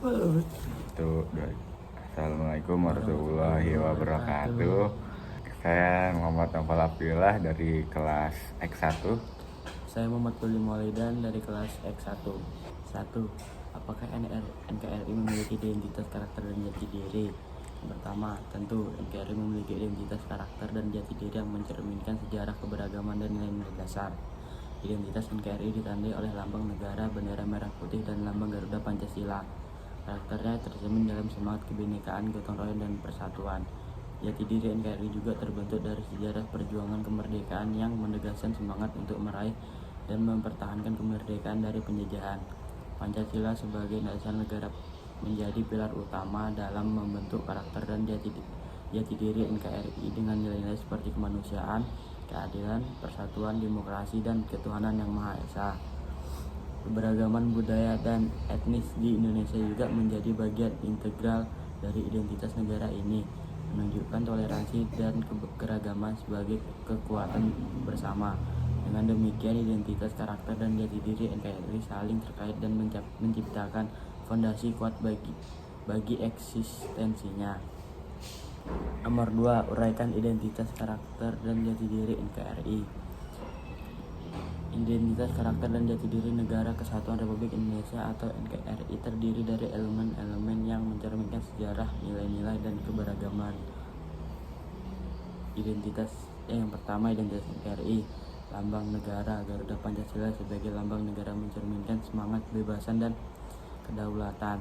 Itu Assalamualaikum warahmatullahi wabarakatuh. Saya Muhammad Naufal Abdillah dari kelas X1. Saya Muhammad Tuli Maulidan dari kelas X1. 1. Apakah NKRI memiliki identitas karakter dan jati diri? Yang pertama, tentu NKRI memiliki identitas karakter dan jati diri yang mencerminkan sejarah keberagaman dan nilai-nilai dasar. Identitas NKRI ditandai oleh lambang negara, bendera merah putih, dan lambang Garuda Pancasila. Karakternya tercermin dalam semangat kebinekaan, gotong royong, dan persatuan. Jati diri NKRI juga terbentuk dari sejarah perjuangan kemerdekaan yang menegaskan semangat untuk meraih dan mempertahankan kemerdekaan dari penjajahan. Pancasila sebagai dasar negara menjadi pilar utama dalam membentuk karakter dan jati diri NKRI dengan nilai-nilai seperti kemanusiaan, keadilan, persatuan, demokrasi, dan ketuhanan yang Maha Esa. Keberagaman budaya dan etnis di Indonesia juga menjadi bagian integral dari identitas negara ini, menunjukkan toleransi dan keragaman sebagai kekuatan bersama. Dengan demikian, identitas karakter dan jati diri NKRI saling terkait dan menciptakan fondasi kuat bagi eksistensinya. Nomor 2. Uraikan identitas karakter dan jati diri NKRI. Identitas karakter dan jati diri Negara Kesatuan Republik Indonesia atau NKRI terdiri dari elemen-elemen yang mencerminkan sejarah, nilai-nilai, dan keberagaman. Yang pertama, identitas NKRI. Lambang negara, Garuda Pancasila sebagai lambang negara mencerminkan semangat kebebasan dan kedaulatan.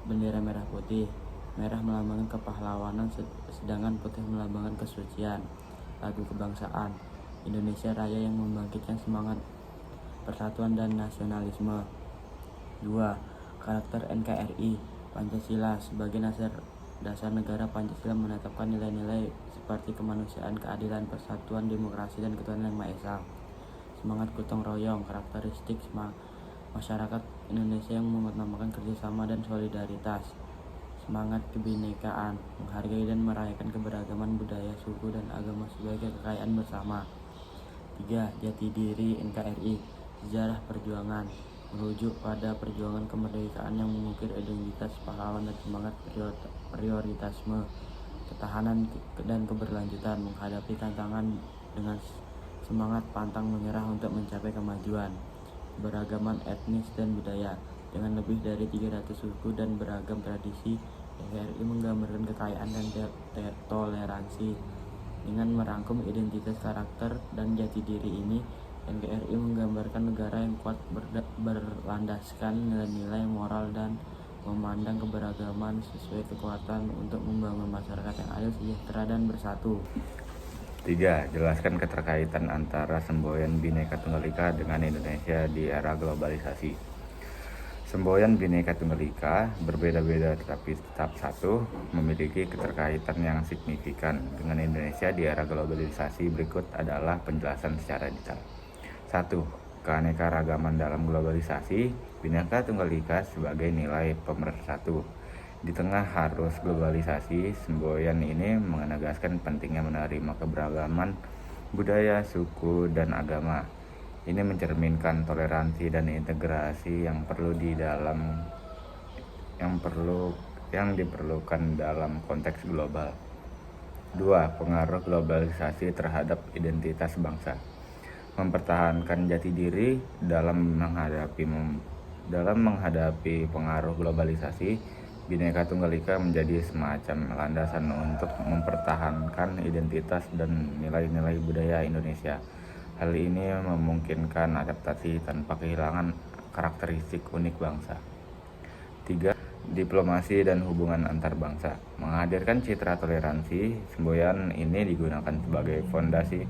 Bendera merah putih. Merah melambangkan kepahlawanan, sedangkan putih melambangkan kesucian. Lagu kebangsaan Indonesia Raya yang membangkitkan semangat persatuan dan nasionalisme. 2. Karakter NKRI. Pancasila sebagai dasar negara. Pancasila menetapkan nilai-nilai seperti kemanusiaan, keadilan, persatuan, demokrasi, dan ketuhanan yang Maha Esa. Semangat gotong royong. Karakteristik masyarakat Indonesia yang mengutamakan kerjasama dan solidaritas. Semangat kebinekaan, menghargai dan merayakan keberagaman budaya, suku, dan agama sebagai kekayaan bersama. 3. Jati diri NKRI. Sejarah perjuangan, merujuk pada perjuangan kemerdekaan yang mengukir identitas pahlawan dan semangat prioritasme, ketahanan dan keberlanjutan, menghadapi tantangan dengan semangat pantang menyerah untuk mencapai kemajuan. Beragaman etnis dan budaya. Dengan lebih dari 300 suku dan beragam tradisi, NKRI menggambarkan kekayaan dan toleransi. Dengan merangkum identitas karakter dan jati diri ini, NKRI menggambarkan negara yang kuat berlandaskan nilai-nilai moral dan memandang keberagaman sesuai kekuatan untuk membangun masyarakat yang adil, sejahtera, dan bersatu. 3. Jelaskan keterkaitan antara semboyan Bhinneka Tunggal Ika dengan Indonesia di era globalisasi. Semboyan Bhinneka Tunggal Ika berbeda-beda tetapi tetap satu, memiliki keterkaitan yang signifikan dengan Indonesia di era globalisasi. Berikut adalah penjelasan secara detail. 1. Keanekaragaman dalam globalisasi. Bhinneka Tunggal Ika sebagai nilai pemersatu. Di tengah arus globalisasi, semboyan ini menegaskan pentingnya menerima keberagaman budaya, suku, dan agama. Ini mencerminkan toleransi dan integrasi yang diperlukan dalam konteks global. 2. Pengaruh globalisasi terhadap identitas bangsa. Mempertahankan jati diri dalam menghadapi pengaruh globalisasi, Bhinneka Tunggal Ika menjadi semacam landasan untuk mempertahankan identitas dan nilai-nilai budaya Indonesia. Hal ini memungkinkan adaptasi tanpa kehilangan karakteristik unik bangsa. 3. Diplomasi dan hubungan antar bangsa. Menghadirkan citra toleransi, semboyan ini digunakan sebagai fondasi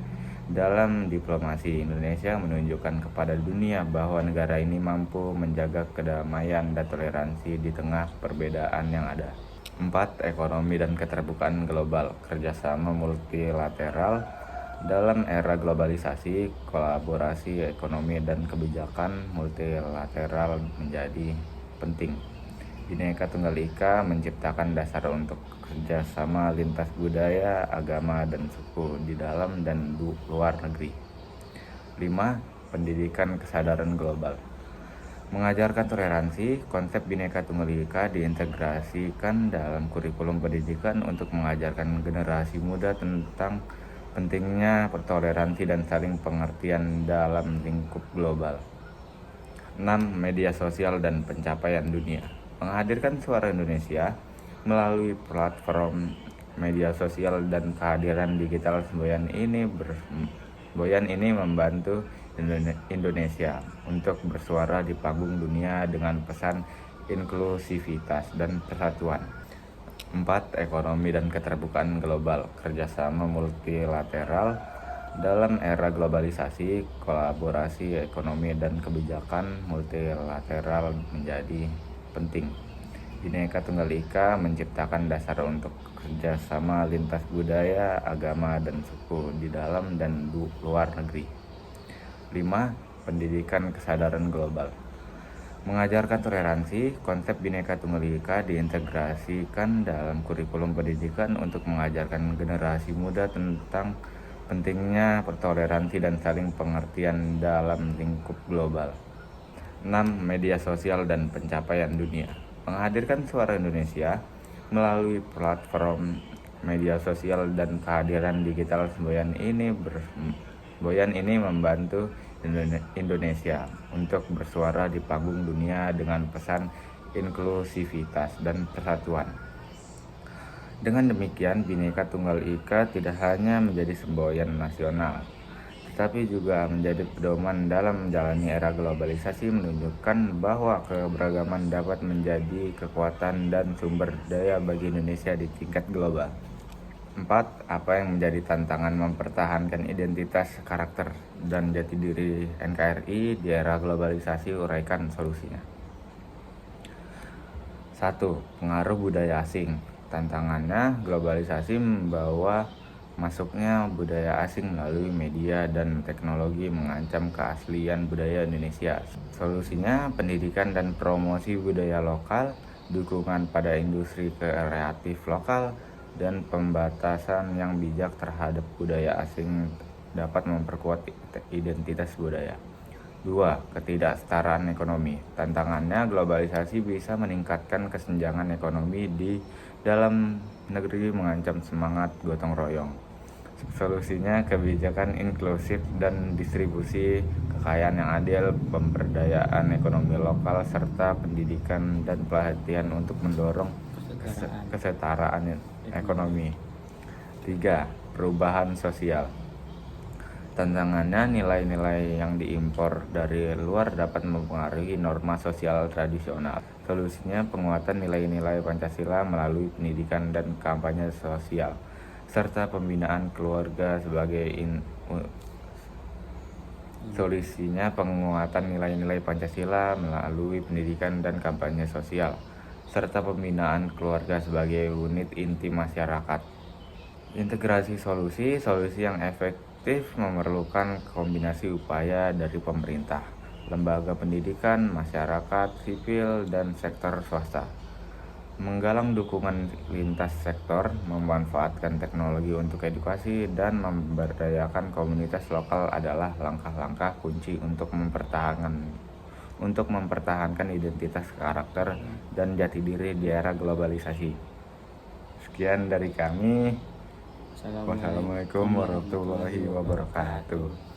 dalam diplomasi. Indonesia menunjukkan kepada dunia bahwa negara ini mampu menjaga kedamaian dan toleransi di tengah perbedaan yang ada. 4. Ekonomi dan keterbukaan global. Kerjasama multilateral. Dalam era globalisasi, kolaborasi ekonomi dan kebijakan multilateral menjadi penting. Bhinneka Tunggal Ika menciptakan dasar untuk kerjasama lintas budaya, agama, dan suku di dalam dan luar negeri. 5. Pendidikan kesadaran global. Mengajarkan toleransi, konsep Bhinneka Tunggal Ika diintegrasikan dalam kurikulum pendidikan untuk mengajarkan generasi muda tentang pentingnya toleransi dan saling pengertian dalam lingkup global. 6. Media sosial dan pencapaian dunia. Menghadirkan suara Indonesia melalui platform media sosial dan kehadiran digital semboyan ini membantu Indonesia untuk bersuara di panggung dunia dengan pesan inklusivitas dan persatuan. 4. Ekonomi dan keterbukaan global. Kerjasama multilateral dalam era globalisasi, kolaborasi ekonomi dan kebijakan multilateral menjadi penting. Bhinneka Tunggal Ika menciptakan dasar untuk kerjasama lintas budaya, agama, dan suku di dalam dan luar negeri. 5. Pendidikan kesadaran global. Mengajarkan toleransi, konsep Bhinneka Tunggal Ika diintegrasikan dalam kurikulum pendidikan untuk mengajarkan generasi muda tentang pentingnya toleransi dan saling pengertian dalam lingkup global. 6. Media sosial dan pencapaian dunia. Menghadirkan suara Indonesia melalui platform media sosial dan kehadiran digital semboyan ini membantu Indonesia untuk bersuara di panggung dunia dengan pesan inklusivitas dan persatuan. Dengan demikian, Bhinneka Tunggal Ika tidak hanya menjadi semboyan nasional, tetapi juga menjadi pedoman dalam menjalani era globalisasi, menunjukkan bahwa keberagaman dapat menjadi kekuatan dan sumber daya bagi Indonesia di tingkat global. 4. Apa yang menjadi tantangan mempertahankan identitas, karakter, dan jati diri NKRI di era globalisasi? Uraikan solusinya. 1. Pengaruh budaya asing. Tantangannya, globalisasi membawa masuknya budaya asing melalui media dan teknologi mengancam keaslian budaya Indonesia. Solusinya, pendidikan dan promosi budaya lokal, dukungan pada industri kreatif lokal, dan pembatasan yang bijak terhadap budaya asing dapat memperkuat identitas budaya. 2. Ketidaksetaraan ekonomi. Tantangannya, globalisasi bisa meningkatkan kesenjangan ekonomi di dalam negeri mengancam semangat gotong royong. Solusinya, kebijakan inklusif dan distribusi kekayaan yang adil, pemberdayaan ekonomi lokal, serta pendidikan dan pelatihan untuk mendorong kesetaraan ekonomi. 3. Perubahan sosial. Tantangannya, nilai-nilai yang diimpor dari luar dapat mempengaruhi norma sosial tradisional. Solusinya, penguatan nilai-nilai Pancasila melalui pendidikan dan kampanye sosial, serta pembinaan keluarga sebagai Solusinya, penguatan nilai-nilai Pancasila melalui pendidikan dan kampanye sosial, serta pembinaan keluarga sebagai unit inti masyarakat. Integrasi solusi yang efektif memerlukan kombinasi upaya dari pemerintah, lembaga pendidikan, masyarakat sipil, dan sektor swasta. Menggalang dukungan lintas sektor, memanfaatkan teknologi untuk edukasi, dan memberdayakan komunitas lokal adalah langkah-langkah kunci untuk mempertahankan identitas, karakter, dan jati diri di era globalisasi. Sekian dari kami. Wassalamualaikum warahmatullahi wabarakatuh.